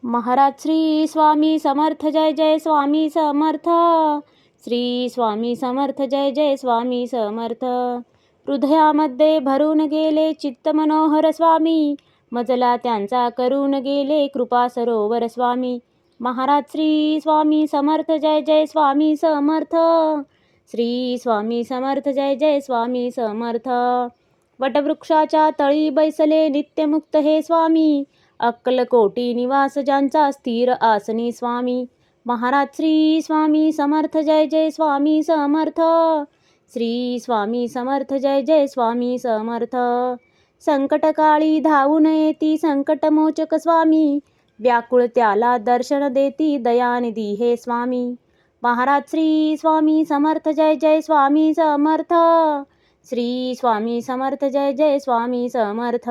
महाराज श्री स्वामी समर्थ जय जय स्वामी समर्थ. श्री स्वामी समर्थ जय जय स्वामी समर्थ. हृदयामध्ये भरून गेले चित्त मनोहर स्वामी, मजला त्यांचा करून गेले कृपा सरोवर स्वामी. महाराज श्री स्वामी समर्थ जय जय स्वामी समर्थ. श्री स्वामी समर्थ जय जय स्वामी समर्थ. वटवृक्षाच्या तळी बैसले नित्यमुक्त हे स्वामी, अक्कलकोटी निवास ज्यांचा स्थिर आसनी स्वामी. महाराज श्री स्वामी समर्थ जय जय स्वामी समर्थ. श्री स्वामी समर्थ जय जय स्वामी समर्थ. संकटकाळी धावून येती संकटमोचक स्वामी, व्याकुळ त्याला दर्शन देती दयानिधी हे स्वामी. महाराज श्री स्वामी समर्थ जय जय स्वामी समर्थ. श्री स्वामी समर्थ जय जय स्वामी समर्थ.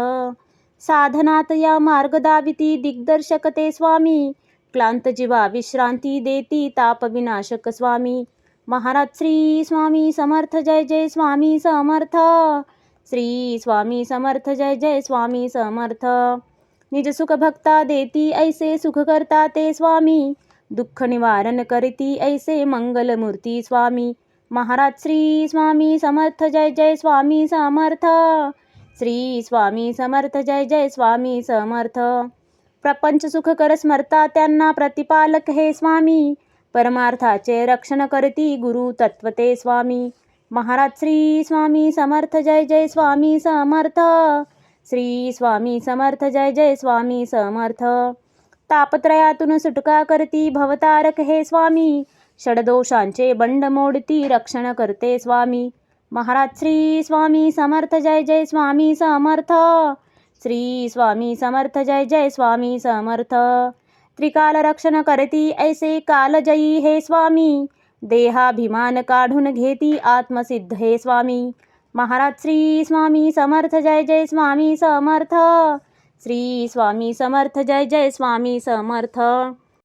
साधनात या मार्ग दाविती दिग्दर्शक ते स्वामी, क्लांत जीवा विश्रांती देती ताप विनाशक स्वामी. महाराज श्री स्वामी समर्थ जय जय स्वामी समर्थ. श्री स्वामी समर्थ जय जय स्वामी समर्थ. निज सुख भक्ता देती ऐसे सुख करता ते स्वामी, दुःख निवारण करती ऐसे मंगलमूर्ती स्वामी. महाराज श्री स्वामी समर्थ जय जय स्वामी समर्थ. श्री स्वामी समर्थ जय जय स्वामी समर्थ. प्रपंच सुख कर स्मरता त्यांना प्रतिपालक हे स्वामी, परमार्थाचे रक्षण करती गुरु तत्वते स्वामी. महाराज श्री स्वामी समर्थ जय जय स्वामी समर्थ. श्री स्वामी समर्थ जय जय स्वामी समर्थ. तापत्रयातून सुटका करती भवतारक हे स्वामी, षडदोषांचे बंड मोडती रक्षण करते स्वामी. महाराज श्री स्वामी समर्थ जय जय स्वामी समर्थ. श्री स्वामी समर्थ जय जय स्वामी समर्थ. त्रिकाल रक्षण करती ऐसे कालजयी हे स्वामी, देहाभिमान काढून घेती आत्मसिद्ध हे स्वामी. महाराज श्री स्वामी समर्थ जय जय स्वामी समर्थ. श्री स्वामी समर्थ जय जय स्वामी समर्थ.